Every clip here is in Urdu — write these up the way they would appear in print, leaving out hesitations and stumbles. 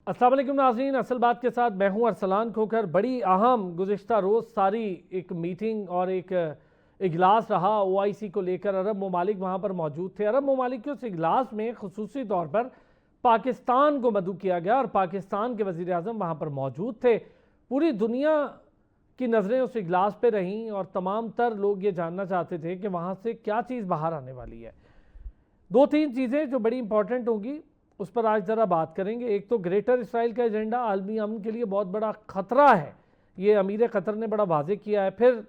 السلام علیکم ناظرین، اصل بات کے ساتھ میں ہوں ارسلان کھوکھر۔ بڑی اہم گزشتہ روز ساری ایک میٹنگ اور ایک اجلاس رہا او آئی سی کو لے کر۔ عرب ممالک وہاں پر موجود تھے۔ عرب ممالک کے اس اجلاس میں خصوصی طور پر پاکستان کو مدعو کیا گیا اور پاکستان کے وزیر اعظم وہاں پر موجود تھے۔ پوری دنیا کی نظریں اس اجلاس پہ رہیں اور تمام تر لوگ یہ جاننا چاہتے تھے کہ وہاں سے کیا چیز باہر آنے والی ہے۔ دو تین چیزیں جو بڑی امپورٹنٹ ہوگی اس پر آج ذرا بات کریں گے۔ ایک تو گریٹر اسرائیل کا ایجنڈا عالمی امن کے لیے بہت بڑا خطرہ ہے، یہ امیر قطر نے بڑا واضح کیا ہے۔ پھر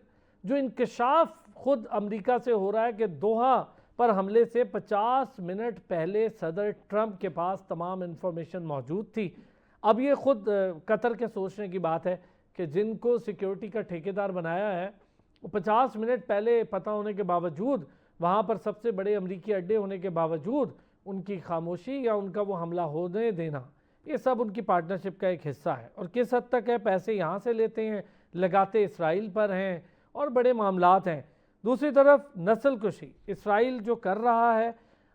جو انکشاف خود امریکہ سے ہو رہا ہے کہ دوحہ پر حملے سے 50 منٹ پہلے صدر ٹرمپ کے پاس تمام انفارمیشن موجود تھی۔ اب یہ خود قطر کے سوچنے کی بات ہے کہ جن کو سیکیورٹی کا ٹھیکیدار بنایا ہے وہ 50 منٹ پہلے پتہ ہونے کے باوجود، وہاں پر سب سے بڑے امریکی اڈے ہونے کے باوجود ان کی خاموشی یا ان کا وہ حملہ ہونے دینا، یہ سب ان کی پارٹنرشپ کا ایک حصہ ہے۔ اور کس حد تک ہے، پیسے یہاں سے لیتے ہیں، لگاتے اسرائیل پر ہیں اور بڑے معاملات ہیں۔ دوسری طرف نسل کشی اسرائیل جو کر رہا ہے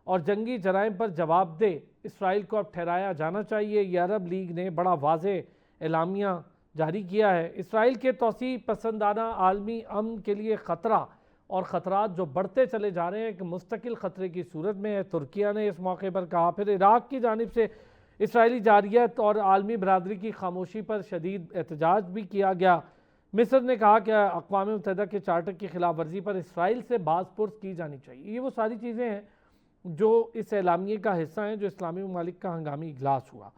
اور جنگی جرائم پر جواب دہ اسرائیل کو اب ٹھہرایا جانا چاہیے۔ یہ عرب لیگ نے بڑا واضح اعلامیہ جاری کیا ہے۔ اسرائیل کے توسیع پسندانہ عالمی امن کے لیے خطرہ اور خطرات جو بڑھتے چلے جا رہے ہیں کہ مستقل خطرے کی صورت میں ہے۔ ترکیہ نے اس موقع پر کہا، پھر عراق کی جانب سے اسرائیلی جارحیت اور عالمی برادری کی خاموشی پر شدید احتجاج بھی کیا گیا۔ مصر نے کہا کہ اقوام متحدہ کے چارٹر کی خلاف ورزی پر اسرائیل سے باز پرس کی جانی چاہیے۔ یہ وہ ساری چیزیں ہیں جو اس اعلامیے کا حصہ ہیں جو اسلامی ممالک کا ہنگامی اجلاس ہوا۔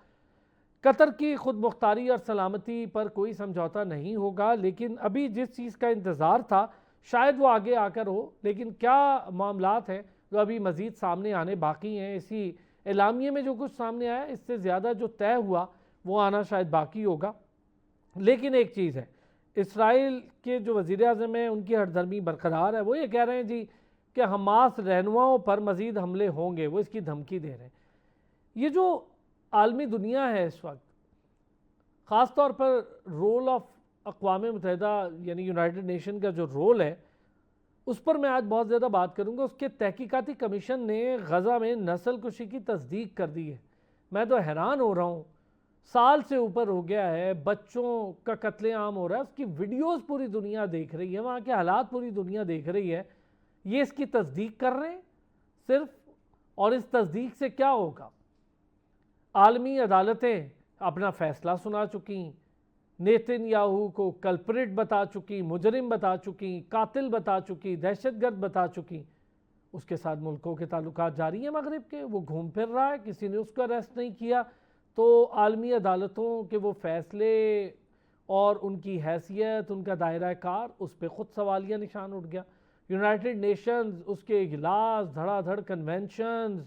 قطر کی خود مختاری اور سلامتی پر کوئی سمجھوتہ نہیں ہوگا، لیکن ابھی جس چیز کا انتظار تھا شاید وہ آگے آ کر ہو، لیکن کیا معاملات ہیں جو ابھی مزید سامنے آنے باقی ہیں۔ اسی اعلامیے میں جو کچھ سامنے آیا اس سے زیادہ جو طے ہوا وہ آنا شاید باقی ہوگا۔ لیکن ایک چیز ہے، اسرائیل کے جو وزیر اعظم ہیں ان کی ہٹ دھرمی برقرار ہے۔ وہ یہ کہہ رہے ہیں جی کہ حماس رہنماؤں پر مزید حملے ہوں گے، وہ اس کی دھمکی دے رہے ہیں۔ یہ جو عالمی دنیا ہے اس وقت، خاص طور پر رول آف اقوام متحدہ یعنی یونائٹڈ نیشن کا جو رول ہے، اس پر میں آج بہت زیادہ بات کروں گا۔ اس کے تحقیقاتی کمیشن نے غزہ میں نسل کشی کی تصدیق کر دی ہے۔ میں تو حیران ہو رہا ہوں، سال سے اوپر ہو گیا ہے، بچوں کا قتل عام ہو رہا ہے، اس کی ویڈیوز پوری دنیا دیکھ رہی ہے، وہاں کے حالات پوری دنیا دیکھ رہی ہے۔ یہ اس کی تصدیق کر رہے ہیں صرف، اور اس تصدیق سے کیا ہوگا؟ عالمی عدالتیں اپنا فیصلہ سنا چکی، نیتن یاہو کو کلپریٹ بتا چکی، مجرم بتا چکی، قاتل بتا چکی، دہشت گرد بتا چکی۔ اس کے ساتھ ملکوں کے تعلقات جاری ہیں مغرب کے، وہ گھوم پھر رہا ہے، کسی نے اس کو اریسٹ نہیں کیا۔ تو عالمی عدالتوں کے وہ فیصلے اور ان کی حیثیت، ان کا دائرہ کار، اس پہ خود سوالیہ نشان اٹھ گیا۔ یونائٹڈ نیشنز، اس کے اجلاس، دھڑا دھڑ کنونشنز،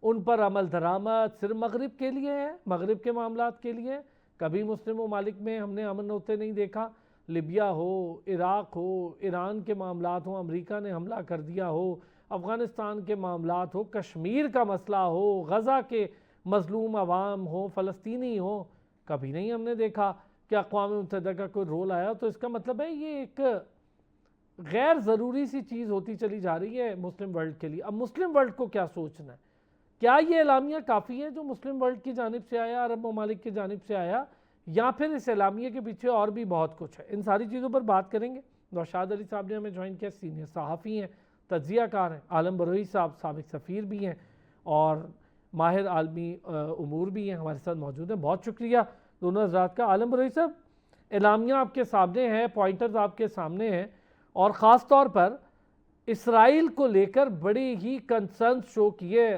ان پر عمل درآمد صرف مغرب کے لیے ہے، مغرب کے معاملات کے لیے۔ کبھی مسلم ممالک میں ہم نے امن ہوتے نہیں دیکھا، لیبیا ہو، عراق ہو، ایران کے معاملات ہوں، امریکہ نے حملہ کر دیا ہو، افغانستان کے معاملات ہو، کشمیر کا مسئلہ ہو، غزہ کے مظلوم عوام ہو، فلسطینی ہو، کبھی نہیں ہم نے دیکھا کہ اقوام متحدہ کا کوئی رول آیا۔ تو اس کا مطلب ہے یہ ایک غیر ضروری سی چیز ہوتی چلی جا رہی ہے مسلم ورلڈ کے لیے۔ اب مسلم ورلڈ کو کیا سوچنا ہے؟ کیا یہ اعلامیہ کافی ہے جو مسلم ورلڈ کی جانب سے آیا، عرب ممالک کی جانب سے آیا، یا پھر اس اعلامیے کے پیچھے اور بھی بہت کچھ ہے؟ ان ساری چیزوں پر بات کریں گے۔ نوشاد علی صاحب نے ہمیں جوائن کیا، سینئر صحافی ہیں، تجزیہ کار ہیں۔ عالم بروئی صاحب سابق سفیر بھی ہیں اور ماہر عالمی امور بھی ہیں، ہمارے ساتھ موجود ہیں۔ بہت شکریہ دونوں حضرات کا۔ عالم بروئی صاحب، اعلامیہ آپ کے سامنے ہے، پوائنٹرز آپ کے سامنے ہیں، اور خاص طور پر اسرائیل کو لے کر بڑی ہی کنسرنز شو کیے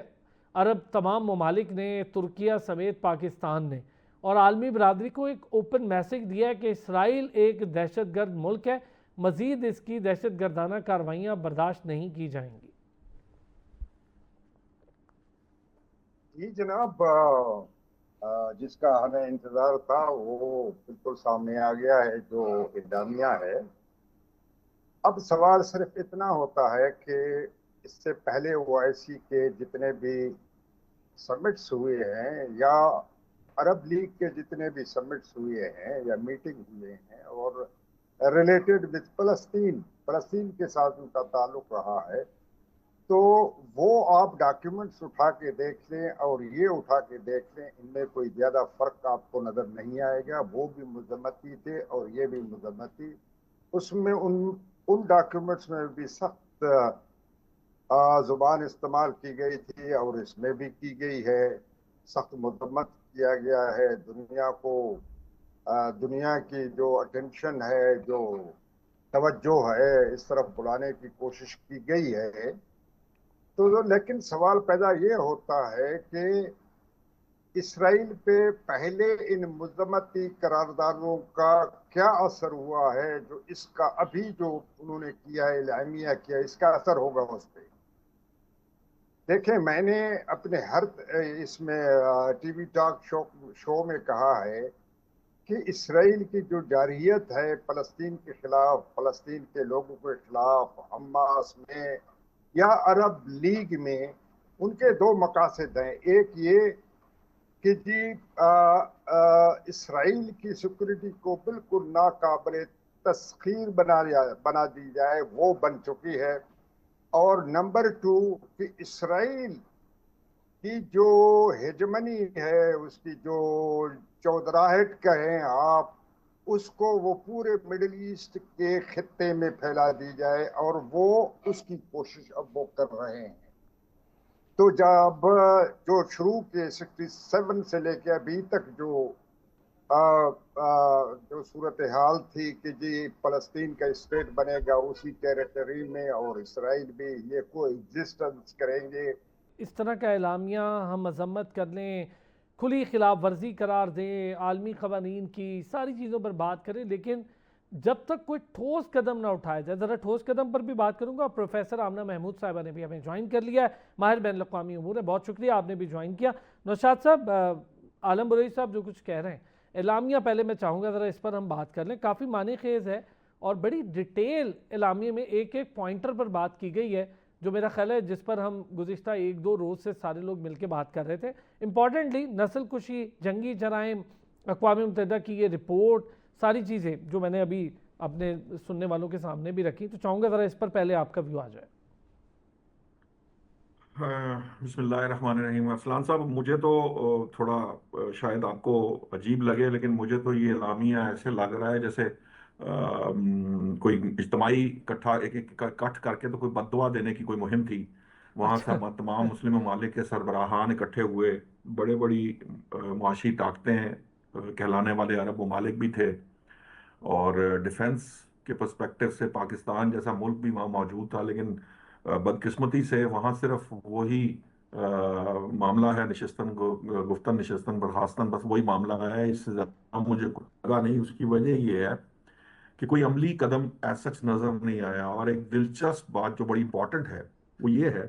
عرب تمام ممالک نے، ترکیہ سمیت پاکستان نے، اور عالمی برادری کو ایک اوپن میسج دیا ہے کہ اسرائیل ایک دہشت گرد ملک ہے، مزید اس کی دہشت گردانہ کارروائیاں برداشت نہیں کی جائیں گی۔ جی جناب، جس کا ہمیں انتظار تھا وہ بالکل سامنے آ گیا ہے جو اعلامیہ ہے۔ اب سوال صرف اتنا ہوتا ہے کہ اس سے پہلے OIC کے جتنے بھی سمٹس ہوئے ہیں یا عرب لیگ کے جتنے بھی سمٹس ہوئے ہیں یا میٹنگ ہوئے ہیں اور ریلیٹڈ وتھ فلسطین کے ساتھ ان کا تعلق رہا ہے، تو وہ آپ ڈاکیومنٹس اٹھا کے دیکھ لیں اور یہ اٹھا کے دیکھ لیں، ان میں کوئی زیادہ فرق آپ کو نظر نہیں آئے گا. وہ بھی مذمتی تھے اور یہ بھی مذمتی. اس میں ان ڈاکیومنٹس میں بھی سخت زبان استعمال کی گئی تھی اور اس میں بھی کی گئی ہے. سخت مذمت کیا گیا ہے. دنیا کو دنیا کی جو اٹینشن ہے، جو توجہ ہے، اس طرف بلانے کی کوشش کی گئی ہے. تو لیکن سوال پیدا یہ ہوتا ہے کہ اسرائیل پہ پہلے ان مذمتی قراردادوں کا کیا اثر ہوا ہے، جو اس کا ابھی جو انہوں نے کیا ہے، اعلامیہ کیا، اس کا اثر ہوگا اس پہ. دیکھیں، میں نے اپنے ہر اس میں ٹی وی ٹاک شو میں کہا ہے کہ اسرائیل کی جو جارحیت ہے فلسطین کے خلاف، فلسطین کے لوگوں کے خلاف، حماس میں یا عرب لیگ میں، ان کے دو مقاصد ہیں. ایک یہ کہ جی اسرائیل کی سیکورٹی کو بالکل ناقابل تسخیر بنا دی جائے، وہ بن چکی ہے. اور نمبر 2 کہ اسرائیل کی جو ہیجمنی ہے، اس کی جو چودراہٹ کہیں آپ، اس کو وہ پورے مڈل ایسٹ کے خطے میں پھیلا دی جائے، اور وہ اس کی کوشش اب وہ کر رہے ہیں. تو جب جو شروع کے 67 سے لے کے ابھی تک جو صورتحال تھی کہ جی فلسطین کا اسٹیٹ بنے گا اسی ٹیریٹری میں اور اسرائیل بھی یہ کو ایگزسٹنس کریں گے. اس طرح کا اعلامیہ ہم مذمت کر لیں، کھلی خلاف ورزی قرار دیں، عالمی قوانین کی ساری چیزوں پر بات کریں، لیکن جب تک کوئی ٹھوس قدم نہ اٹھایا جائے. ذرا ٹھوس قدم پر بھی بات کروں گا. پروفیسر آمنہ محمود صاحبہ نے بھی ہمیں جوائن کر لیا ہے، ماہر بین الاقوامی امور ہے. بہت شکریہ، آپ نے بھی جوائن کیا. نوشاد صاحب، عالم بریلوی صاحب جو کچھ کہہ رہے ہیں، اعلامیہ پہلے میں چاہوں گا ذرا اس پر ہم بات کر لیں. کافی معنی خیز ہے اور بڑی ڈیٹیل اعلامیہ میں ایک ایک پوائنٹر پر بات کی گئی ہے، جو میرا خیال ہے جس پر ہم گزشتہ 1-2 روز سے سارے لوگ مل کے بات کر رہے تھے. امپورٹنٹلی نسل کشی، جنگی جرائم، اقوام متحدہ کی یہ رپورٹ، ساری چیزیں جو میں نے ابھی اپنے سننے والوں کے سامنے بھی رکھی، تو چاہوں گا ذرا اس پر پہلے آپ کا ویو آ جائے. بسم اللہ الرحمن الرحیم. ارسلان صاحب، مجھے تو تھوڑا شاید آپ کو عجیب لگے، لیکن مجھے تو یہ اعلامیہ ایسے لگ رہا ہے جیسے کوئی اجتماعی اکٹھ کر کے تو کوئی بد دعا دینے کی کوئی مہم تھی. وہاں اچھا. سب تمام مسلم ممالک کے سربراہان اکٹھے ہوئے، بڑے بڑی معاشی طاقتیں کہلانے والے عرب ممالک بھی تھے، اور ڈیفنس کے پرسپیکٹو سے پاکستان جیسا ملک بھی وہاں موجود تھا. لیکن بدقسمتی سے وہاں صرف وہی معاملہ ہے، گفتن نشستن برخاستن، بس وہی معاملہ ہے. اس سے زیادہ مجھے لگا نہیں. اس کی وجہ یہ ہے کہ کوئی عملی قدم ایز سچ نظر نہیں آیا. اور ایک دلچسپ بات جو بڑی امپورٹنٹ ہے وہ یہ ہے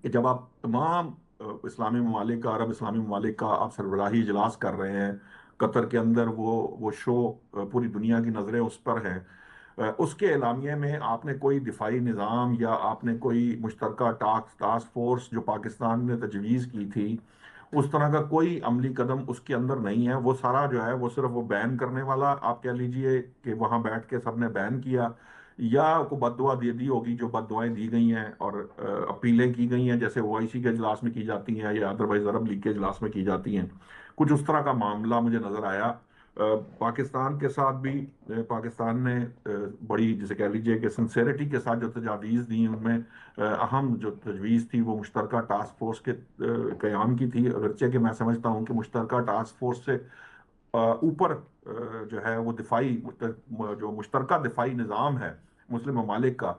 کہ جب آپ تمام اسلامی ممالک کا، عرب اسلامی ممالک کا آپ سربراہی اجلاس کر رہے ہیں قطر کے اندر، وہ شو پوری دنیا کی نظریں اس پر ہیں، اس کے اعلامیے میں آپ نے کوئی دفاعی نظام یا آپ نے کوئی مشترکہ ٹاسک فورس جو پاکستان نے تجویز کی تھی، اس طرح کا کوئی عملی قدم اس کے اندر نہیں ہے. وہ سارا جو ہے وہ صرف وہ بین کرنے والا، آپ کہہ لیجئے کہ وہاں بیٹھ کے سب نے بین کیا، یا کو بد دعا دے دی ہوگی جو بد دعائیں دی گئی ہیں اور اپیلیں کی گئی ہیں جیسے OIC کے اجلاس میں کی جاتی ہیں یا ادروائز عرب لیگ کے اجلاس میں کی جاتی ہیں. کچھ اس طرح کا معاملہ مجھے نظر آیا. پاکستان کے ساتھ بھی پاکستان نے بڑی جسے کہہ لیجئے کہ سنسیریٹی کے ساتھ جو تجاویز دی، ان میں اہم جو تجویز تھی وہ مشترکہ ٹاسک فورس کے قیام کی تھی. اگرچہ کہ میں سمجھتا ہوں کہ مشترکہ ٹاسک فورس سے اوپر جو ہے وہ جو مشترکہ دفاعی نظام ہے مسلم ممالک کا،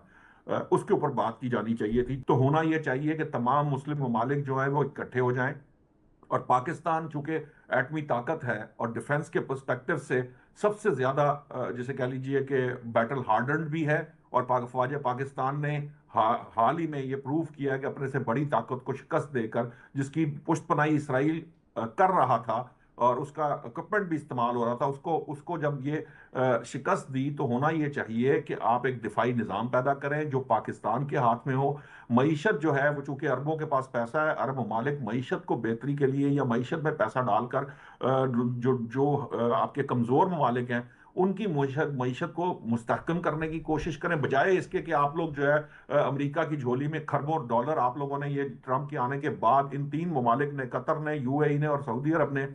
اس کے اوپر بات کی جانی چاہیے تھی. تو ہونا یہ چاہیے کہ تمام مسلم ممالک جو ہیں وہ اکٹھے ہو جائیں، اور پاکستان چونکہ ایٹمی طاقت ہے اور ڈیفنس کے پرسپیکٹو سے سب سے زیادہ جسے کہہ لیجئے کہ بیٹل ہارڈنڈ بھی ہے، اور فوج پاکستان نے حال ہی میں یہ پروف کیا ہے کہ اپنے سے بڑی طاقت کو شکست دے کر، جس کی پشت پناہی اسرائیل کر رہا تھا اور اس کا اکوپمنٹ بھی استعمال ہو رہا تھا، اس کو جب یہ شکست دی، تو ہونا یہ چاہیے کہ آپ ایک دفاعی نظام پیدا کریں جو پاکستان کے ہاتھ میں ہو. معیشت جو ہے وہ چونکہ عربوں کے پاس پیسہ ہے، عرب ممالک معیشت کو بہتری کے لیے یا معیشت میں پیسہ ڈال کر جو آپ کے کمزور ممالک ہیں ان کی معیشت کو مستحکم کرنے کی کوشش کریں، بجائے اس کے کہ آپ لوگ جو ہے امریکہ کی جھولی میں کھربوں ڈالر آپ لوگوں نے، یہ ٹرمپ کے آنے کے بعد ان تین ممالک نے، قطر نے، یو اے ای نے اور سعودی عرب نے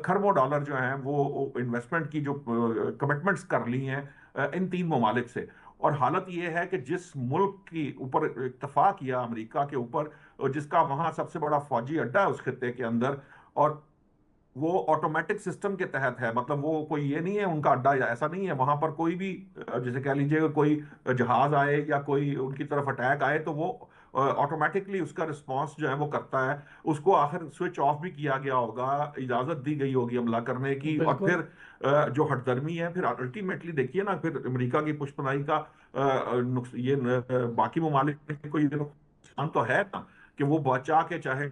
کھربوں ڈالر جو ہیں وہ انویسٹمنٹ کی جو کمٹمنٹس کر لی ہیں ان تین ممالک سے. اور حالت یہ ہے کہ جس ملک کی اوپر اتفاق کیا امریکہ کے اوپر، جس کا وہاں سب سے بڑا فوجی اڈا ہے اس خطے کے اندر، اور وہ آٹومیٹک سسٹم کے تحت ہے، مطلب وہ کوئی یہ نہیں ہے ان کا اڈا ایسا نہیں ہے، وہاں پر کوئی بھی جیسے کہہ لیجئے کوئی جہاز آئے یا کوئی ان کی طرف اٹیک آئے تو وہ آٹومیٹکلی اس کا رسپانس جو ہے وہ کرتا ہے. اس کو آخر سوئچ آف بھی کیا گیا ہوگا، اجازت دی گئی ہوگی حملہ کرنے کی، اور بالکل. پھر جو ہٹ درمی ہے پھر الٹیمیٹلی دیکھیے نا، پھر امریکہ کی پشپنائی کا یہ باقی ممالک کو یہ نقصان تو ہے نا کہ وہ بچا کے چاہے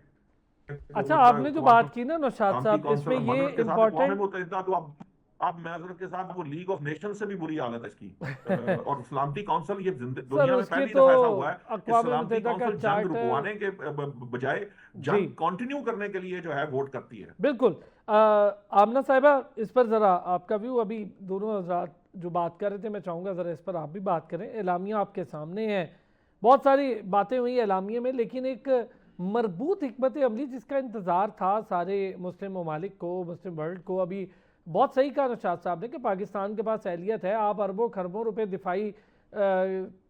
اچھا، آپ نے جو بات کی نا نوشاد سلامتی صاحب، اس کونسل میں اور یہ معذرت کے ساتھ اقوام امپورٹنٹ متحدہ تو آپ معذرت کے ساتھ وہ لیگ آف نیشن سے بھی بری حالت ہے اس کی، اور سلامتی کونسل یہ سر دنیا میں اس کی پہلی تو دفعہ ایسا ہوا ہے کہ اقوام سلامتی متحدہ کا کونسل جنگ چارٹر. رکوانے کے بجائے جی جنگ کنٹینیو کرنے کے لیے جو ہے ووٹ کرتی ہے. بالکل. آمنہ صاحبہ، اس پر ذرا آپ کا ویو، ابھی دونوں حضرات جو بات کر رہے تھے میں چاہوں گا ذرا اس پر آپ بھی بات کریں. اعلامیہ آپ کے سامنے ہے، بہت ساری باتیں ہوئی اعلامیہ میں، لیکن ایک مربوط حکمت عملی جس کا انتظار تھا سارے مسلم ممالک کو، مسلم ورلڈ کو. ابھی بہت صحیح کہا نوشاد صاحب نے کہ پاکستان کے پاس اہلیت ہے، آپ اربوں خربوں روپے دفاعی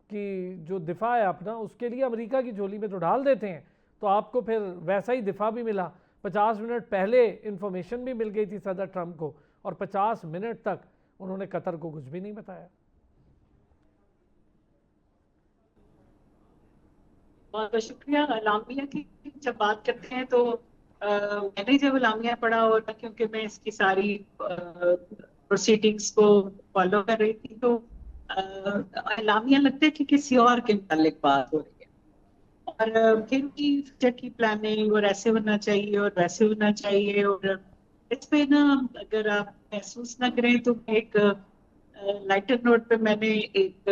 کی جو دفاع ہے اپنا، اس کے لیے امریکہ کی جھولی میں تو ڈال دیتے ہیں، تو آپ کو پھر ویسا ہی دفاع بھی ملا. 50 منٹ پہلے انفارمیشن بھی مل گئی تھی صدر ٹرمپ کو، اور 50 منٹ تک انہوں نے قطر کو کچھ بھی نہیں بتایا. بہت بہت شکریہ. اعلامیہ کی جب بات کرتے ہیں تو میں نے جب اعلامیہ پڑھا، اور کیونکہ میں اس کی ساری پروسیڈنگس کو فالو کر رہی تھی، تو اعلامیہ لگتا ہے کہ کسی اور کے متعلق بات ہو رہی ہے، اور پھر بھی فیوچر کی پلاننگ، اور ایسے ہونا چاہیے اور ویسے ہونا چاہیے. اور اس پہ نا اگر آپ محسوس نہ کریں تو ایک لائٹر نوٹ پہ میں نے ایک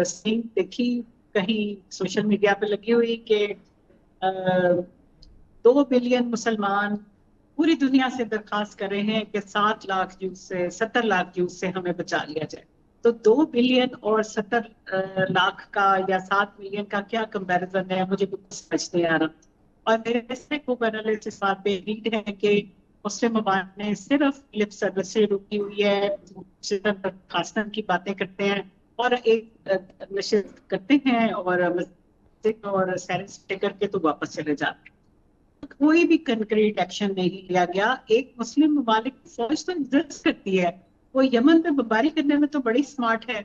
سینگ دیکھی کہیں سوشل میڈیا پہ لگی ہوئی کہ 2 بلین مسلمان پوری دنیا سے درخواست کر رہے ہیں کہ 7 لاکھ جوس سے 70 لاکھ جوس سے ہمیں بچا لیا جائے. تو 2 بلین اور 70 لاکھ کا یا 7 ملین کا کیا کمپیریزن ہے، مجھے بالکل سمجھ نہیں آ رہا. اور میرے سے کو پینلسٹ اس بات پہ ریڈ ہے کہ مسلم ممالک نے صرف لپ سروس سے روکی ہوئی ہے، صرف درخواستوں کی باتیں کرتے ہیں اور ایک نشست کرتے ہیں اور سیلنس کر کے تو واپس چلے جاتے ہیں. کوئی بھی کنکریٹ ایکشن نہیں لیا گیا. ایک مسلم ممالک فوج تو ایگزسٹ کرتی ہے، وہ یمن پہ بمباری کرنے میں تو بڑی سمارٹ ہے،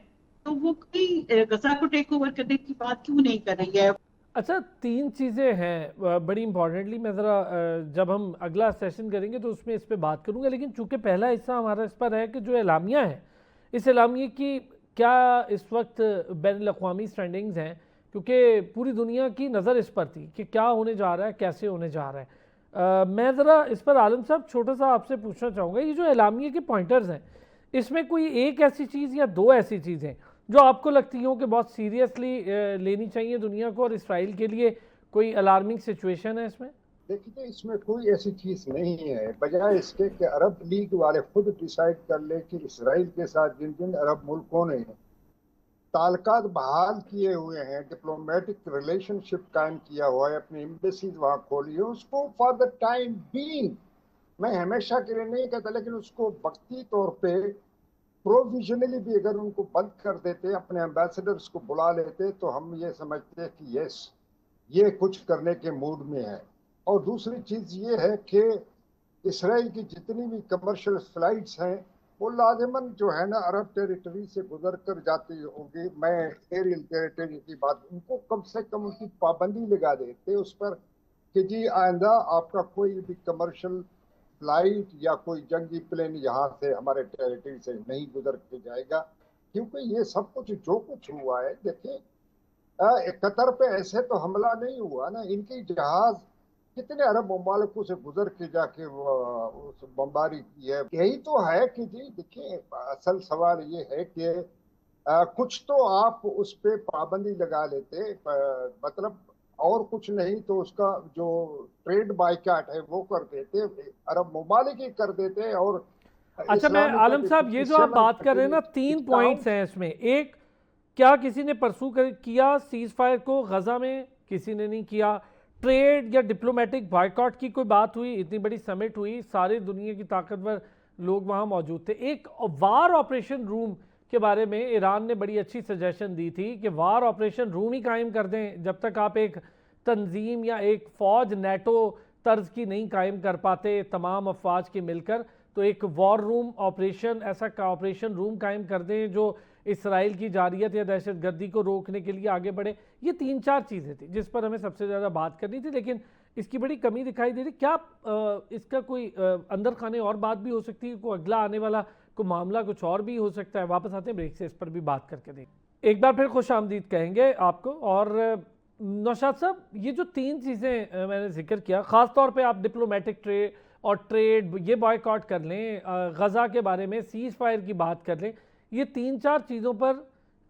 تو وہ کوئی غزہ کو ٹیک اوور کرنے کی بات کیوں نہیں کر رہی ہے؟ اچھا، 3 چیزیں ہیں بڑی امپورٹنٹلی، میں ذرا جب ہم اگلا سیشن کریں گے تو اس میں اس پہ بات کروں گا، لیکن چونکہ پہلا حصہ ہمارا اس پر ہے کہ جو اعلامیہ ہے، اس اعلامیہ کی کیا اس وقت بین الاقوامی سٹینڈنگز ہیں، کیونکہ پوری دنیا کی نظر اس پر تھی کہ کیا ہونے جا رہا ہے، کیسے ہونے جا رہا ہے. میں ذرا اس پر عالم صاحب چھوٹا سا آپ سے پوچھنا چاہوں گا، یہ جو اعلامیہ کے پوائنٹرز ہیں، اس میں کوئی ایک ایسی چیز یا 2 ایسی چیزیں جو آپ کو لگتی ہوں کہ بہت سیریسلی لینی چاہیے دنیا کو، اور اسرائیل کے لیے کوئی الارمنگ سچویشن ہے اس میں؟ دیکھیے اس میں کوئی ایسی چیز نہیں ہے، بجائے اس کے کہ عرب لیگ والے خود ڈیسائیڈ کر لے کہ اسرائیل کے ساتھ جن جن عرب ملکوں نے تعلقات بحال کیے ہوئے ہیں، ڈپلومیٹک ریلیشن شپ قائم کیا ہوا ہے، اپنی ایمبیسیز وہاں کھولی ہے، اس کو فار دا ٹائم بینگ، میں ہمیشہ کے لیے نہیں کہتا، لیکن اس کو وقتی طور پہ پروویژنلی بھی اگر ان کو بند کر دیتے، اپنے ایمبیسڈرز کو بلا لیتے، تو ہم یہ سمجھتے ہیں کہ یس یہ کچھ کرنے کے موڈ میں ہے. اور دوسری چیز یہ ہے کہ اسرائیل کی جتنی بھی کمرشل فلائٹس ہیں وہ لازماً جو ہے نا عرب ٹیریٹری سے گزر کر جاتی ہوگی. میں ایریل ٹیریٹری کی بات، ان کو کم سے کم ان کی پابندی لگا دیتے اس پر کہ جی آئندہ آپ کا کوئی بھی کمرشل فلائٹ یا کوئی جنگی پلین یہاں سے ہمارے ٹیریٹری سے نہیں گزر کے جائے گا. کیونکہ یہ سب کچھ جو کچھ ہوا ہے، دیکھیں قطر پہ ایسے تو حملہ نہیں ہوا نا، ان کی جہاز کتنے عرب ممالکوں سے گزر کے جا کے بمباری کی ہے. یہی تو ہے کہ جی دیکھیں اصل سوال یہ ہے کہ کچھ تو آپ اس پہ پابندی لگا لیتے، مطلب اور کچھ نہیں تو اس کا جو ٹریڈ بائیکاٹ ہے وہ کر دیتے، عرب ممالک ہی کر دیتے، اور اچھا میں عالم صاحب یہ جو آپ بات کر رہے ہیں نا 3 پوائنٹس ہیں اس میں. ایک, کیا کسی نے پرسو کیا سیز فائر کو غزہ میں؟ کسی نے نہیں کیا. ٹریڈ یا ڈپلومیٹک بائیکاٹ کی کوئی بات ہوئی؟ اتنی بڑی سمٹ ہوئی, سارے دنیا کی طاقتور لوگ وہاں موجود تھے. ایک وار آپریشن روم کے بارے میں ایران نے بڑی اچھی سجیشن دی تھی کہ وار آپریشن روم ہی قائم کر دیں. جب تک آپ ایک تنظیم یا ایک فوج نیٹو طرز کی نہیں قائم کر پاتے تمام افواج کی مل کر, تو ایک وار روم آپریشن, ایسا آپریشن روم قائم کر دیں جو اسرائیل کی جارحیت یا دہشت گردی کو روکنے کے لیے آگے بڑھے. یہ 3-4 چیزیں تھیں جس پر ہمیں سب سے زیادہ بات کرنی تھی, لیکن اس کی بڑی کمی دکھائی دے رہی. کیا اس کا کوئی اندر خانے اور بات بھی ہو سکتی ہے؟ کوئی اگلا آنے والا کوئی معاملہ کچھ اور بھی ہو سکتا ہے؟ واپس آتے ہیں بریک سے, اس پر بھی بات کر کے دیں. ایک بار پھر خوش آمدید کہیں گے آپ کو. اور نوشاد صاحب, یہ جو 3 چیزیں میں نے ذکر کیا, خاص طور پہ آپ ڈپلومیٹک اور ٹریڈ یہ بائیکاٹ کر لیں, غزہ کے بارے میں سیز فائر کی بات کر لیں, یہ 3-4 چیزوں پر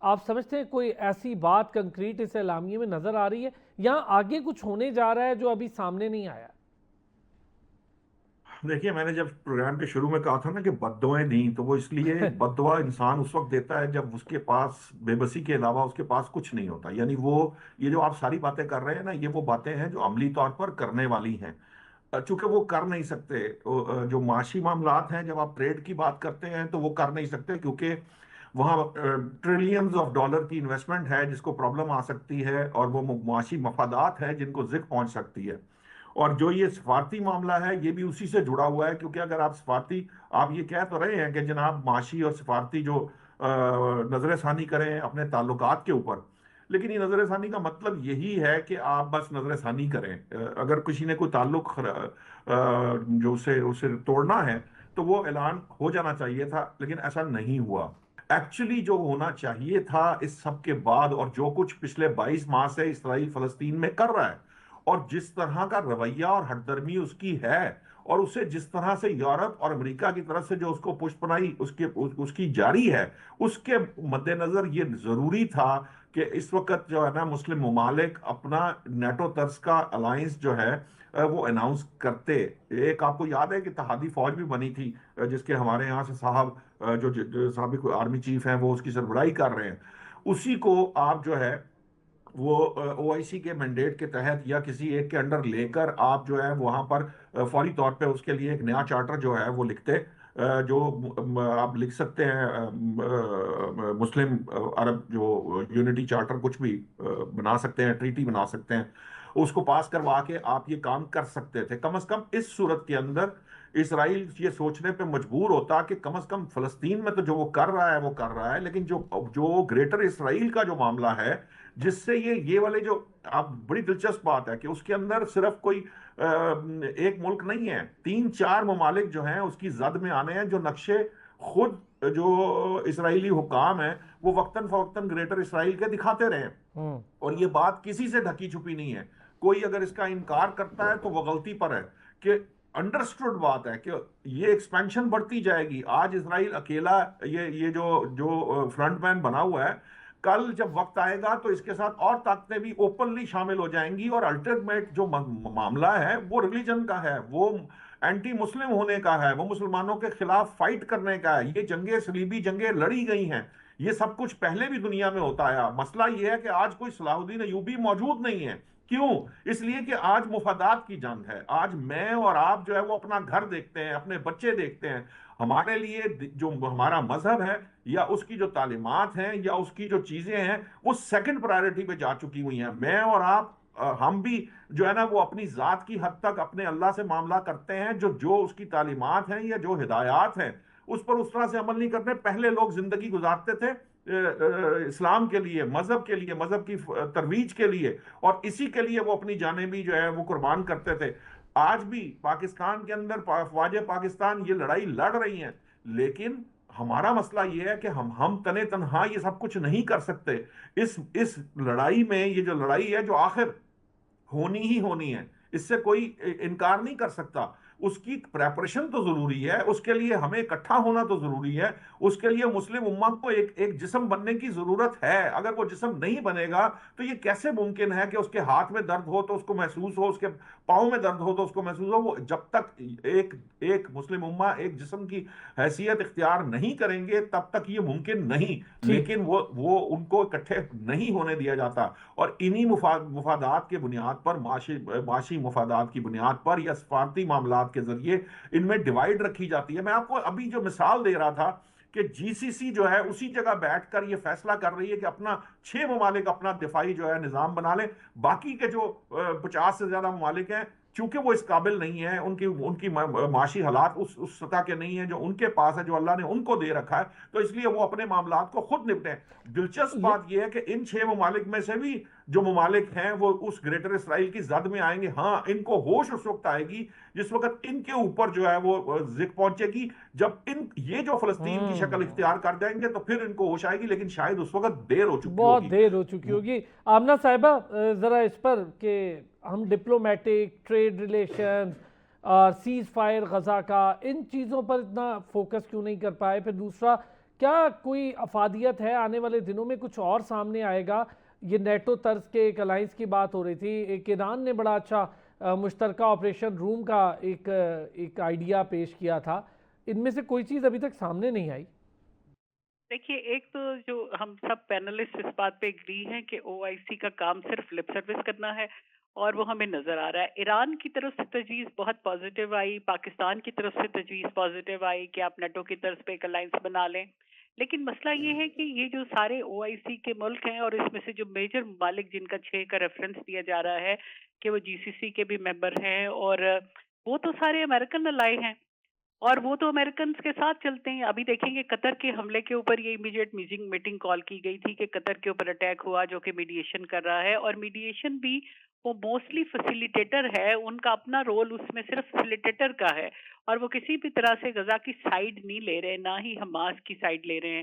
آپ سمجھتے ہیں کوئی ایسی بات کنکریٹ اس اعلامیے میں نظر آ رہی ہے, یا آگے کچھ ہونے جا رہا ہے جو ابھی سامنے نہیں آیا؟ دیکھیے, میں نے جب پروگرام کے شروع میں کہا تھا نا کہ بد دعائیں دیں, تو وہ اس لیے بد دعا انسان اس وقت دیتا ہے جب اس کے پاس بے بسی کے علاوہ اس کے پاس کچھ نہیں ہوتا. یعنی وہ یہ جو آپ ساری باتیں کر رہے ہیں نا, یہ وہ باتیں ہیں جو عملی طور پر کرنے والی ہیں. چونکہ وہ کر نہیں سکتے. جو معاشی معاملات ہیں, جب آپ ٹریڈ کی بات کرتے ہیں تو وہ کر نہیں سکتے, کیونکہ وہاں ٹریلینز آف ڈالر کی انویسٹمنٹ ہے جس کو پرابلم آ سکتی ہے, اور وہ معاشی مفادات ہیں جن کو زک پہنچ سکتی ہے. اور جو یہ سفارتی معاملہ ہے یہ بھی اسی سے جڑا ہوا ہے, کیونکہ اگر آپ یہ کہہ تو رہے ہیں کہ جناب معاشی اور سفارتی جو نظر ثانی کریں اپنے تعلقات کے اوپر, لیکن یہ نظر ثانی کا مطلب یہی ہے کہ آپ بس نظر ثانی کریں. اگر کسی نے کوئی تعلق جو اسے توڑنا ہے تو وہ اعلان ہو جانا چاہیے تھا, لیکن ایسا نہیں ہوا. ایکچولی جو ہونا چاہیے تھا اس سب کے بعد, اور جو کچھ پچھلے 22 ماہ سے اسرائیل فلسطین میں کر رہا ہے, اور جس طرح کا رویہ اور ہٹ درمی اس کی ہے, اور اسے جس طرح سے یورپ اور امریکہ کی طرف سے جو اس کو پشت پناہی اس کی جاری ہے, اس کے مد نظر یہ ضروری تھا کہ اس وقت جو ہے نا مسلم ممالک اپنا نیٹو طرز کا الائنس جو ہے وہ اناؤنس کرتے. ایک آپ کو یاد ہے کہ اتحادی فوج بھی بنی تھی, جس کے ہمارے یہاں سے صاحب جو سابق آرمی چیف ہیں وہ اس کی سربراہی کر رہے ہیں. اسی کو آپ جو ہے وہ او آئی سی کے مینڈیٹ کے تحت یا کسی ایک کے انڈر لے کر آپ جو ہے وہاں پر فوری طور پہ اس کے لیے ایک نیا چارٹر جو ہے وہ لکھتے, جو آپ لکھ سکتے ہیں مسلم عرب جو یونٹی چارٹر کچھ بھی بنا سکتے ہیں, ٹریٹی بنا سکتے ہیں, اس کو پاس کروا کے آپ یہ کام کر سکتے تھے. کم از کم اس صورت کے اندر اسرائیل یہ سوچنے پہ مجبور ہوتا کہ کم از کم فلسطین میں تو جو وہ کر رہا ہے وہ کر رہا ہے, لیکن جو گریٹر اسرائیل کا جو معاملہ ہے, جس سے یہ والے جو آپ بڑی دلچسپ بات ہے کہ اس کے اندر صرف کوئی ایک ملک نہیں ہے, 3-4 ممالک جو ہیں اس کی زد میں آنے ہیں, جو نقشے خود جو اسرائیلی حکام ہیں وہ وقتاً فوقتاً گریٹر اسرائیل کے دکھاتے رہے ہیں. اور یہ بات کسی سے ڈھکی چھپی نہیں ہے. کوئی اگر اس کا انکار کرتا ہے تو وہ غلطی پر ہے, کہ انڈرسٹوڈ بات ہے کہ یہ ایکسپینشن بڑھتی جائے گی. آج اسرائیل اکیلا یہ جو فرنٹ مین بنا ہوا ہے, کل جب وقت آئے گا تو اس کے ساتھ اور طاقتیں بھی اوپنلی شامل ہو جائیں گی, اور الٹیمیٹ جو معاملہ ہے وہ ریلیجن کا ہے, وہ اینٹی مسلم ہونے کا ہے, وہ مسلمانوں کے خلاف فائٹ کرنے کا ہے. یہ جنگیں صلیبی جنگیں لڑی گئی ہیں, یہ سب کچھ پہلے بھی دنیا میں ہوتا آیا. مسئلہ یہ ہے کہ آج کوئی صلاح الدین ایوبی موجود نہیں ہے. کیوں؟ اس لیے کہ آج مفادات کی جنگ ہے. آج میں اور آپ جو ہے وہ اپنا گھر دیکھتے ہیں, اپنے بچے دیکھتے ہیں. ہمارے لیے جو ہمارا مذہب ہے یا اس کی جو تعلیمات ہیں یا اس کی جو چیزیں ہیں وہ سیکنڈ پرائیورٹی پہ جا چکی ہوئی ہیں. میں اور آپ ہم بھی جو ہے نا وہ اپنی ذات کی حد تک اپنے اللہ سے معاملہ کرتے ہیں, جو اس کی تعلیمات ہیں یا جو ہدایات ہیں اس پر اس طرح سے عمل نہیں کرتے. پہلے لوگ زندگی گزارتے تھے اسلام کے لیے, مذہب کے لیے, مذہب کی ترویج کے لیے, اور اسی کے لیے وہ اپنی جانیں بھی جو ہے وہ قربان کرتے تھے. آج بھی پاکستان کے اندر افواج پاکستان یہ لڑائی لڑ رہی ہیں, لیکن ہمارا مسئلہ یہ ہے کہ ہم تنے تنہا یہ سب کچھ نہیں کر سکتے. اس لڑائی میں یہ جو لڑائی ہے جو آخر ہونی ہی ہونی ہے, اس سے کوئی انکار نہیں کر سکتا. اس کی پریپریشن تو ضروری ہے، اس کے لیے ہمیں اکٹھا ہونا تو ضروری ہے، اس کے لیے مسلم امہ کو ایک جسم بننے کی ضرورت ہے۔ اگر وہ جسم نہیں بنے گا تو یہ کیسے ممکن ہے کہ اس کے ہاتھ میں درد ہو تو اس کو محسوس ہو، اس کے پاؤں میں درد ہو تو اس کو محسوس ہو؟ وہ جب تک ایک مسلم امہ ایک جسم کی حیثیت اختیار نہیں کریں گے تب تک یہ ممکن نہیں۔ ٹھیک، لیکن وہ ان کو اکٹھے نہیں ہونے دیا جاتا، اور انہی مفادات کے بنیاد پر، معاشی مفادات کی بنیاد پر یا سفارتی معاملات کے ذریعے ان میں ڈیوائیڈ رکھی جاتی ہے۔ میں آپ کو ابھی جو مثال دے رہا تھا کہ جی سی سی جو ہے اسی جگہ بیٹھ کر یہ فیصلہ کر رہی ہے کہ اپنا 6 ممالک اپنا دفاعی جو ہے نظام بنا لیں، باقی کے جو 50 سے زیادہ ممالک ہیں چونکہ وہ اس قابل نہیں ہے، ان کی معاشی حالات اس سطح کے نہیں ہیں جو ان کے پاس ہے، جو اللہ نے ان کو دے رکھا ہے، تو اس لیے وہ اپنے معاملات کو خود نپٹیں۔ دلچسپ بات یہ ہے کہ ان 6 ممالک میں سے بھی جو ممالک ہیں وہ اس گریٹر اسرائیل کی زد میں آئیں گے۔ ہاں، ان کو ہوش اس وقت آئے گی جس وقت ان کے اوپر جو ہے وہ ذک پہنچے گی، جب یہ جو فلسطین کی شکل اختیار کر جائیں گے تو پھر ان کو ہوش آئے گی، لیکن شاید اس وقت دیر ہو چکی بہت ہوگی۔ دیر ہو چکی ہوگی۔ آمنہ صاحبہ، ذرا اس پر کہ ہم ڈپلومیٹک، ٹریڈ ریلیشن اور سیز فائر غزہ کا، ان چیزوں پر اتنا فوکس کیوں نہیں کر پائے؟ پھر دوسرا، کیا کوئی افادیت ہے آنے والے دنوں میں کچھ اور سامنے آئے گا؟ یہ نیٹو طرز کے ایک الائنس کی بات ہو رہی تھی، ایک ایران نے بڑا اچھا مشترکہ آپریشن روم کا ایک آئیڈیا پیش کیا تھا، ان میں سے کوئی چیز ابھی تک سامنے نہیں آئی؟ دیکھیے، ایک تو جو ہم سب پینلسٹ اس بات پہ اگری ہیں کہ او آئی سی کا کام صرف لپ سروس کرنا ہے، اور وہ ہمیں نظر آ رہا ہے۔ ایران کی طرف سے تجویز بہت پازیٹیو آئی، پاکستان کی طرف سے تجویز پازیٹیو آئی کہ آپ نیٹو کی طرف پہ ایک الائنس بنا لیں، لیکن مسئلہ یہ ہے کہ یہ جو سارے او آئی سی کے ملک ہیں، اور اس میں سے جو میجر ممالک جن کا 6 کا ریفرنس دیا جا رہا ہے کہ وہ جی سی سی کے بھی ممبر ہیں، اور وہ تو سارے امریکن الائی ہیں، اور وہ تو امریکنز کے ساتھ چلتے ہیں۔ ابھی دیکھیں گے قطر کے حملے کے اوپر یہ امیڈیٹ میٹنگ کال کی گئی تھی کہ قطر کے اوپر اٹیک ہوا جو کہ میڈیشن کر رہا ہے، اور میڈیشن بھی وہ موسٹلی فیسیلیٹیٹر ہے، ان کا اپنا رول اس میں صرف فیسیلیٹیٹر کا ہے، اور وہ کسی بھی طرح سے غزہ کی سائیڈ نہیں لے رہے، نہ ہی حماس کی سائیڈ لے رہے ہیں۔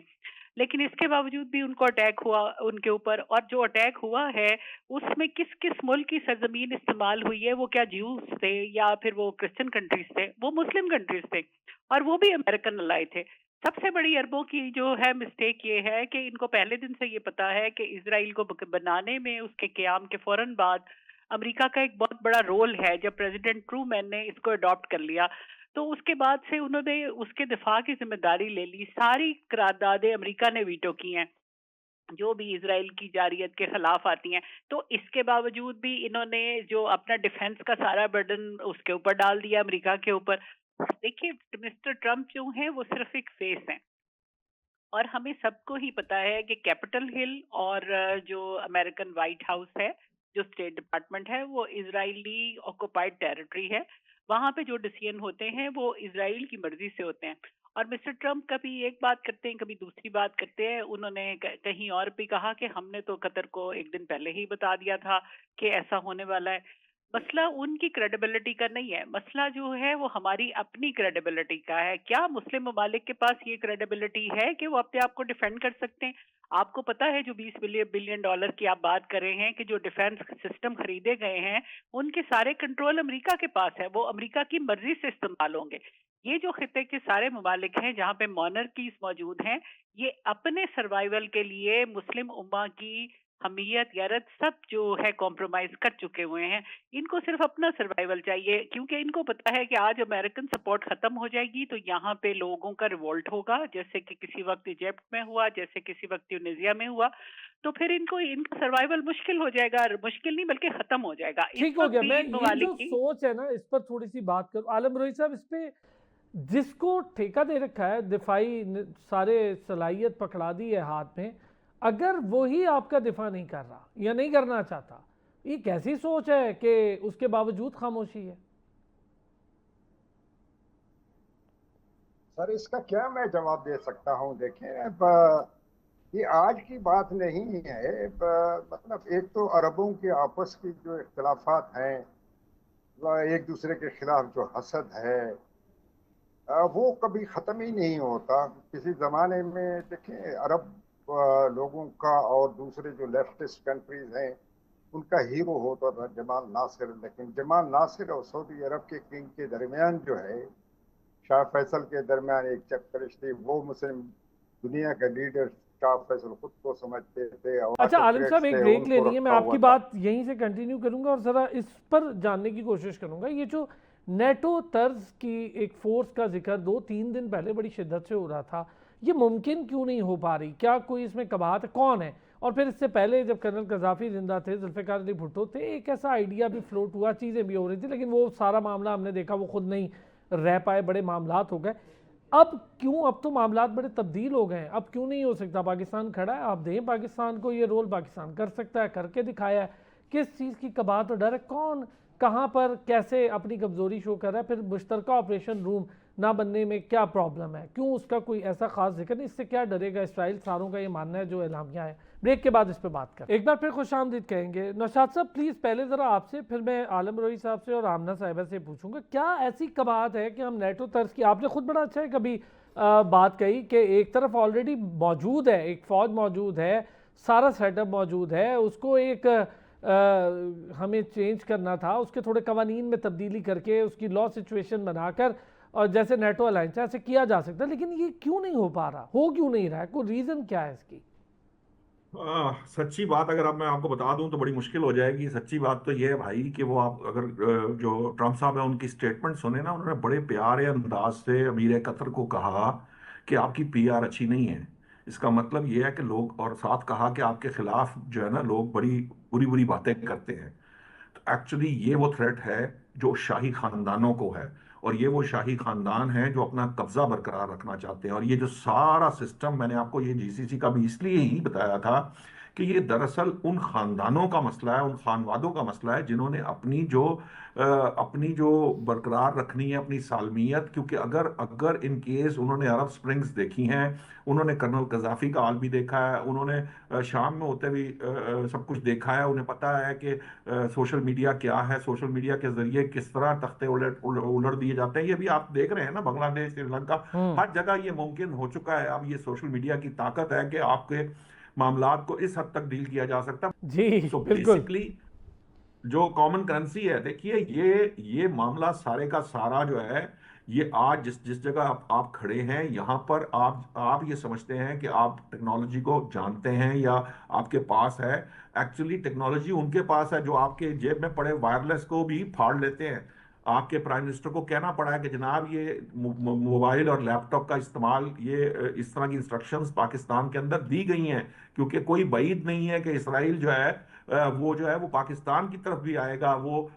لیکن اس کے باوجود بھی ان کو اٹیک ہوا ان کے اوپر، اور جو اٹیک ہوا ہے اس میں کس کس ملک کی سرزمین استعمال ہوئی ہے، وہ کیا جیوز تھے یا پھر وہ کرسچن کنٹریز تھے؟ وہ مسلم کنٹریز تھے، اور وہ بھی امریکن الائی تھے۔ سب سے بڑی عربوں کی جو ہے مسٹیک یہ ہے کہ ان کو پہلے دن سے یہ پتا ہے کہ اسرائیل کو بنانے میں اس کے قیام کے فوراً بعد امریکہ کا ایک بہت بڑا رول ہے۔ جب پریزیڈنٹ ٹرومین نے اس کو اڈاپٹ کر لیا تو اس کے بعد سے انہوں نے اس کے دفاع کی ذمہ داری لے لی، ساری قراردادیں امریکہ نے ویٹو کی ہیں جو بھی اسرائیل کی جارحیت کے خلاف آتی ہیں۔ تو اس کے باوجود بھی انہوں نے جو اپنا ڈیفنس کا سارا برڈن اس کے اوپر ڈال دیا امریکہ کے اوپر۔ دیکھیے، مسٹر ٹرمپ جو ہیں وہ صرف ایک فیس ہیں، اور ہمیں سب کو ہی پتا ہے کہ کیپٹل ہل اور جو امریکن وائٹ ہاؤس ہے، جو اسٹیٹ ڈپارٹمنٹ ہے، وہ اسرائیلی آکوپائڈ ٹیریٹری ہے، وہاں پہ جو ڈیسیژن ہوتے ہیں وہ اسرائیل کی مرضی سے ہوتے ہیں۔ اور مسٹر ٹرمپ کبھی ایک بات کرتے ہیں، کبھی دوسری بات کرتے ہیں۔ انہوں نے کہیں اور بھی کہا کہ ہم نے تو قطر کو ایک دن پہلے ہی بتا دیا تھا کہ ایسا ہونے والا ہے۔ مسئلہ ان کی کریڈیبلٹی کا نہیں ہے، مسئلہ جو ہے وہ ہماری اپنی کریڈیبلٹی کا ہے۔ کیا مسلم ممالک کے پاس یہ کریڈیبلٹی ہے کہ وہ اپنے آپ کو ڈیفینڈ کر سکتے ہیں؟ آپ کو پتا ہے جو 20 بلین ڈالر کی آپ بات کر رہے ہیں کہ جو ڈیفینس سسٹم خریدے گئے ہیں ان کے سارے کنٹرول امریکہ کے پاس ہے، وہ امریکہ کی مرضی سے استعمال ہوں گے۔ یہ جو خطے کے سارے ممالک ہیں جہاں پہ مونرکیز موجود ہیں، یہ اپنے سروائیول کے لیے مسلم امہ کی حمیت غیرت سب جو ہے کمپرومائز کر چکے ہوئے ہیں۔ ان کو صرف اپنا سروائیول چاہیے، کیونکہ ان کو پتا ہے کہ آج امریکن سپورٹ ختم ہو جائے گی تو یہاں پہ لوگوں کا ریولٹ ہوگا، جیسے کہ کسی وقت ایجپٹ میں ہوا، جیسے کسی وقت ٹیونیزیا میں ہوا، تو پھر ان کا سروائیول مشکل ہو جائے گا، مشکل نہیں بلکہ ختم ہو جائے گا۔ ٹھیک اس ہو وقت گیا، بھی میں ان یہ جو ممالک کی سوچ ہے نا اس پر تھوڑی سی بات کروں۔ عالم روحی صاحب، اس پہ جس کو ٹھیکہ دے رکھا ہے، دفاعی سارے صلاحیت پکڑا دی ہے ہاتھ میں، اگر وہی آپ کا دفاع نہیں کر رہا یا نہیں کرنا چاہتا، یہ کیسی سوچ ہے کہ اس کے باوجود خاموشی ہے؟ سر اس کا کیا میں جواب دے سکتا ہوں؟ دیکھیں، یہ آج کی بات نہیں ہے۔ مطلب ایک تو عربوں کے آپس کی جو اختلافات ہیں، ایک دوسرے کے خلاف جو حسد ہے، وہ کبھی ختم ہی نہیں ہوتا۔ کسی زمانے میں دیکھیں عرب لوگوں کا اور دوسرے جو لیفٹسٹ کنٹریز ہیں ان کا ہیرو ہوتا تھا جمال ناصر، لیکن جمال ناصر اور سعودی عرب کے کنگ کے درمیان جو ہے، شاہ فیصل کے درمیان ایک چکرش تھی. وہ مسلم دنیا کا لیڈر شاہ فیصل خود کو سمجھتے تھے، اچھا عالم صاحب ایک بریک ان کو لینی ہے، میں رکھا آپ ہوا کی تھا. بات یہیں سے کنٹینیو کروں گا اور ذرا اس پر جاننے کی کوشش کروں گا. یہ جو نیٹو طرز کی ایک فورس کا ذکر 2-3 دن پہلے بڑی شدت سے ہو رہا تھا، یہ ممکن کیوں نہیں ہو پا رہی؟ کیا کوئی اس میں کباہت ہے؟ کون ہے؟ اور پھر اس سے پہلے جب کرنل قذافی زندہ تھے، ذوالفقار علی بھٹو تھے، ایک ایسا آئیڈیا بھی فلوٹ ہوا، چیزیں بھی ہو رہی تھی، لیکن وہ سارا معاملہ ہم نے دیکھا وہ خود نہیں رہ پائے، بڑے معاملات ہو گئے. اب کیوں؟ اب تو معاملات بڑے تبدیل ہو گئے ہیں، اب کیوں نہیں ہو سکتا؟ پاکستان کھڑا ہے، آپ دیں پاکستان کو یہ رول، پاکستان کر سکتا ہے، کر کے دکھایا ہے. کس چیز کی کباہت اور ڈر ہے؟ کون کہاں پر کیسے اپنی کمزوری شو کر رہا ہے؟ پھر مشترکہ آپریشن روم نہ بننے میں کیا پرابلم ہے؟ کیوں اس کا کوئی ایسا خاص ذکر نہیں؟ اس سے کیا ڈرے گا اسرائیل؟ ساروں کا یہ ماننا ہے جو اعلامیہ ہے. بریک کے بعد اس پہ بات کریں. ایک بار پھر خوش آمدید کہیں گے. نوشاد صاحب پلیز پہلے ذرا آپ سے، پھر میں عالم روئی صاحب سے اور آمنہ صاحبہ سے پوچھوں گا، کیا ایسی کباہت ہے کہ ہم نیٹو طرز کی، آپ نے خود بڑا اچھا ہے کبھی بات کہی کہ ایک طرف آلریڈی موجود ہے، ایک فوج موجود ہے، سارا سیٹ اپ موجود ہے، اس کو ایک ہمیں چینج کرنا تھا، اس کے تھوڑے قوانین میں تبدیلی کر کے اس کی لا سچویشن بنا کر، اور جیسے نیٹو الائنس ایسے کیا جا سکتا ہے، لیکن یہ کیوں نہیں ہو پا رہا؟ ہو کیوں نہیں رہا ہے؟ کوئی ریزن کیا ہے اس کی؟ سچی بات اگر اب میں آپ کو بتا دوں تو بڑی مشکل ہو جائے گی. سچی بات تو یہ ہے بھائی کہ وہ آپ اگر جو ٹرمپ صاحب ہیں ان کی سٹیٹمنٹ سنے نا، انہوں نے بڑے پیارے انداز سے امیر قطر کو کہا کہ آپ کی پی آر اچھی نہیں ہے. اس کا مطلب یہ ہے کہ لوگ، اور ساتھ کہا کہ آپ کے خلاف جو ہے نا لوگ بڑی بری بری باتیں کرتے ہیں. تو ایکچولی یہ وہ تھریٹ ہے جو شاہی خاندانوں کو ہے، اور یہ وہ شاہی خاندان ہیں جو اپنا قبضہ برقرار رکھنا چاہتے ہیں. اور یہ جو سارا سسٹم، میں نے آپ کو یہ جی سی سی کا بھی اس لیے ہی بتایا تھا کہ یہ دراصل ان خاندانوں کا مسئلہ ہے، ان خانوادوں کا مسئلہ ہے جنہوں نے اپنی جو برقرار رکھنی ہے اپنی سالمیت. کیونکہ اگر ان کیس انہوں نے عرب سپرنگز دیکھی ہیں، انہوں نے کرنل قذافی کا حال بھی دیکھا ہے، انہوں نے شام میں ہوتے بھی سب کچھ دیکھا ہے، انہیں پتا ہے کہ سوشل میڈیا کیا ہے، سوشل میڈیا کے ذریعے کس طرح تختے الٹ دیے جاتے ہیں. یہ بھی آپ دیکھ رہے ہیں نا، بنگلہ دیش، سری لنکا، ہر جگہ یہ ممکن ہو چکا ہے. اب یہ سوشل میڈیا کی طاقت ہے کہ آپ کے معاملات کو اس حد تک ڈیل کیا جا سکتا. جی سو بالکل. بیسکلی جو کامن کرنسی ہے، دیکھیے یہ معاملہ سارے کا سارا جو ہے، یہ آج جس جگہ آپ کھڑے ہیں یہاں پر آپ یہ سمجھتے ہیں کہ آپ ٹیکنالوجی کو جانتے ہیں یا آپ کے پاس ہے. ایکچولی ٹیکنالوجی ان کے پاس ہے جو آپ کے جیب میں پڑے وائرلیس کو بھی پھاڑ لیتے ہیں. آپ کے پرائم منسٹر کو کہنا پڑا ہے کہ جناب یہ موبائل اور لیپ ٹاپ کا استعمال، یہ اس طرح کی انسٹرکشنز پاکستان کے اندر دی گئی ہیں. کیونکہ کوئی بعید نہیں ہے کہ اسرائیل جو ہے وہ پاکستان کی طرف بھی آئے گا، وہ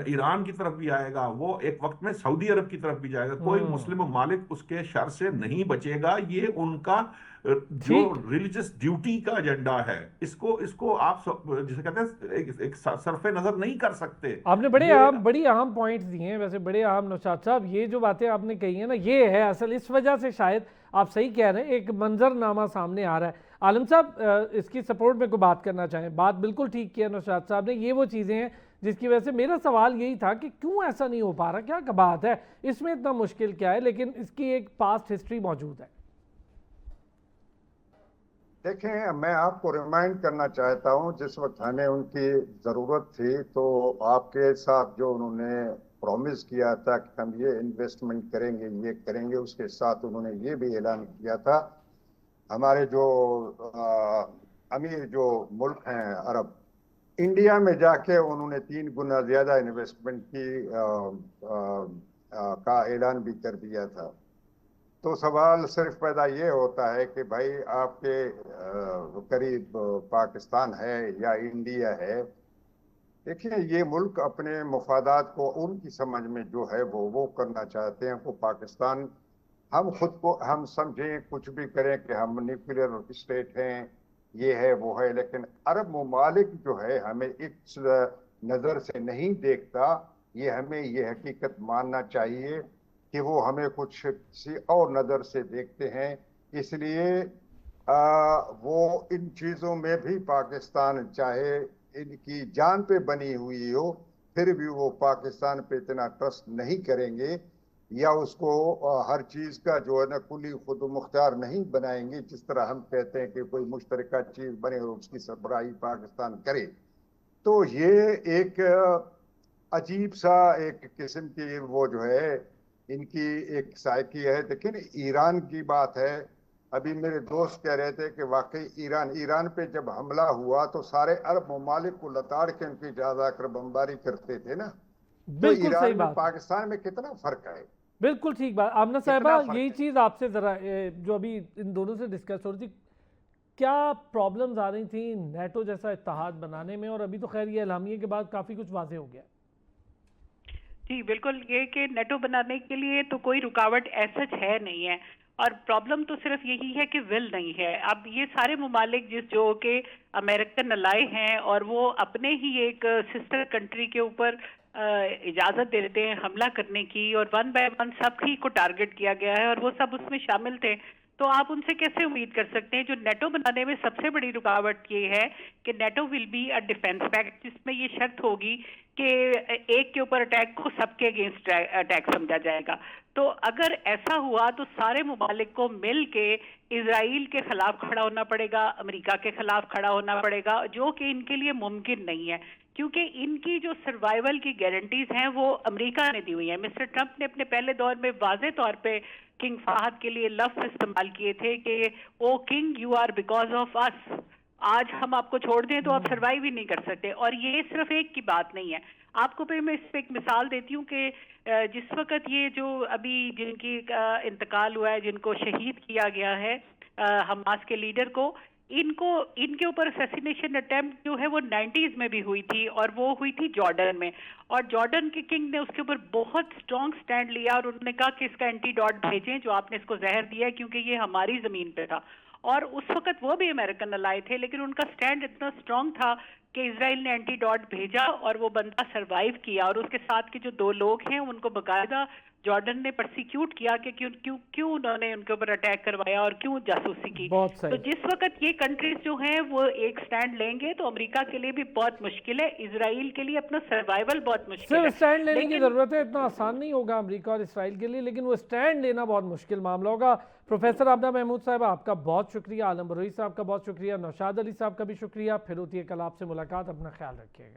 ایران کی طرف بھی آئے گا، وہ ایک وقت میں سعودی عرب کی طرف بھی جائے گا. کوئی مسلم ممالک اس کے شر سے نہیں بچے گا. یہ ان کا جو ریلیجس ڈیوٹی کا ایجنڈا ہے، اس کو آپ جسے کہتے ہیں ایک صرف نظر نہیں کر سکتے. آپ نے بڑی اہم پوائنٹس دیے ہیں، ویسے بڑے اہم. نوشاد صاحب یہ جو باتیں آپ نے کہی ہیں نا، یہ ہے اصل، اس وجہ سے شاید آپ صحیح کہہ رہے ہیں، ایک منظر نامہ سامنے آ رہا ہے. عالم صاحب اس کی سپورٹ میں کوئی بات کرنا چاہیں؟ بات بالکل ٹھیک کیا نوشاد صاحب نے. یہ وہ چیزیں ہیں جس کی وجہ سے میرا سوال یہی تھا کہ کیوں ایسا نہیں ہو پا رہا؟ کیا بات ہے اس میں اتنا مشکل کیا ہے؟ لیکن اس کی ایک پاسٹ ہسٹری موجود ہے. دیکھیں، میں آپ کو ریمائنڈ کرنا چاہتا ہوں، جس وقت ہمیں ان کی ضرورت تھی تو آپ کے ساتھ جو انہوں نے پرومس کیا تھا کہ ہم یہ انویسٹمنٹ کریں گے، یہ کریں گے، اس کے ساتھ انہوں نے یہ بھی اعلان کیا تھا ہمارے جو امیر جو ملک ہیں عرب، انڈیا میں جا کے انہوں نے 3 گنا زیادہ انویسٹمنٹ کا اعلان بھی کر دیا تھا. تو سوال صرف پیدا یہ ہوتا ہے کہ بھائی آپ کے قریب پاکستان ہے یا انڈیا ہے. دیکھیں، یہ ملک اپنے مفادات کو ان کی سمجھ میں جو ہے وہ کرنا چاہتے ہیں. وہ پاکستان، ہم خود کو ہم سمجھیں کچھ بھی کریں کہ ہم نیوکلیئر اسٹیٹ ہیں، یہ ہے وہ ہے، لیکن عرب ممالک جو ہے ہمیں اس نظر سے نہیں دیکھتا. یہ ہمیں یہ حقیقت ماننا چاہیے کہ وہ ہمیں کچھ کسی اور نظر سے دیکھتے ہیں. اس لیے وہ ان چیزوں میں بھی پاکستان چاہے ان کی جان پہ بنی ہوئی ہو، پھر بھی وہ پاکستان پہ اتنا ٹرسٹ نہیں کریں گے، یا اس کو ہر چیز کا جو ہے نا کلی خود مختار نہیں بنائیں گے. جس طرح ہم کہتے ہیں کہ کوئی مشترکہ چیز بنے اور اس کی سربراہی پاکستان کرے. تو یہ ایک عجیب سا ایک قسم کی وہ جو ہے ان کی ایک سائیکی ہے. لیکن ایران کی بات ہے، ابھی میرے دوست کہہ رہے تھے کہ واقعی ایران پہ جب حملہ ہوا تو سارے عرب ممالک کو لتاڑ کے ان کی جا کر بمباری کرتے تھے نا. تو بالکل صحیح ایران میں بات ہے، پاکستان میں کتنا فرق ہے. بالکل ٹھیک بات. آمنہ صاحبہ کتنا فرق یہی ہے. چیز آپ سے ذرا جو ابھی ان دونوں سے ڈسکس ہو رہی تھی، کیا پرابلمز آ رہی تھیں نیٹو جیسا اتحاد بنانے میں، اور ابھی تو خیر یہ اعلامیے کے بعد کافی کچھ واضح ہو گیا. جی بالکل، یہ کہ نیٹو بنانے کے لیے تو کوئی رکاوٹ ایسا ہے نہیں ہے، اور پرابلم تو صرف یہی ہے کہ ول نہیں ہے. اب یہ سارے ممالک جو کہ امریکن الائے ہیں، اور وہ اپنے ہی ایک سسٹر کنٹری کے اوپر اجازت دے دیتے ہیں حملہ کرنے کی، اور ون بائی ون سب ہی کو ٹارگٹ کیا گیا ہے، اور وہ سب اس میں شامل تھے. تو آپ ان سے کیسے امید کر سکتے ہیں؟ جو نیٹو بنانے میں سب سے بڑی رکاوٹ یہ ہے کہ NATO will be a defence pact, جس میں یہ شرط ہوگی کہ ایک کے اوپر اٹیک کو سب کے اگینسٹ اٹیک سمجھا جائے گا. تو اگر ایسا ہوا تو سارے ممالک کو مل کے اسرائیل کے خلاف کھڑا ہونا پڑے گا، امریکہ کے خلاف کھڑا ہونا پڑے گا، جو کہ ان کے لیے ممکن نہیں ہے، کیونکہ ان کی جو سروائیول کی گارنٹیز ہیں وہ امریکہ نے دی ہوئی ہیں. مسٹر ٹرمپ نے اپنے پہلے دور میں واضح طور پہ کنگ فہد کے لیے لفظ استعمال کیے تھے کہ O king you are because of us, آج ہم آپ کو چھوڑ دیں تو آپ سروائیو ہی نہیں کر سکتے. اور یہ صرف ایک کی بات نہیں ہے. آپ کو پہ میں اس پہ ایک مثال دیتی ہوں کہ جس وقت یہ جو ابھی جن کی انتقال ہوا ہے، جن کو شہید کیا گیا ہے حماس کے لیڈر کو، ان کے اوپر اسیسینیشن اٹیمپٹ جو ہے وہ 90s میں بھی ہوئی تھی، اور وہ ہوئی تھی جارڈن میں. اور جارڈن کے کنگ نے اس کے اوپر بہت سٹرونگ سٹینڈ لیا، اور انہوں نے کہا کہ اس کا اینٹی ڈاٹ بھیجیں جو آپ نے اس کو زہر دیا ہے، کیونکہ یہ ہماری زمین پہ تھا. اور اس وقت وہ بھی امریکن الائے تھے، لیکن ان کا سٹینڈ اتنا سٹرونگ تھا کہ اسرائیل نے اینٹی ڈاٹ بھیجا اور وہ بندہ سروائیو کیا. اور اس کے ساتھ کے جو 2 لوگ ہیں ان کو باقاعدہ جارڈن نے پرسیکیوٹ کیا کہ کیوں انہوں نے ان کے اوپر اٹیک کروایا اور کیوں جاسوسی کی. بہت تو صحیح. جس وقت یہ کنٹریز جو ہیں وہ ایک سٹینڈ لیں گے تو امریکہ کے لیے بھی بہت مشکل ہے، اسرائیل کے لیے اپنا سروائیول بہت مشکل ہے. صرف سٹینڈ لینے کی لیکن ضرورت ہے، اتنا آسان نہیں ہوگا امریکہ اور اسرائیل کے لیے، لیکن وہ سٹینڈ لینا بہت مشکل معاملہ ہوگا. پروفیسر آمنہ محمود صاحب آپ کا بہت شکریہ، عالم بروئی صاحب کا بہت شکریہ، نوشاد علی صاحب کا بھی شکریہ. پھر ہوتی ہے کل آپ سے ملاقات، اپنا خیال رکھیے گا.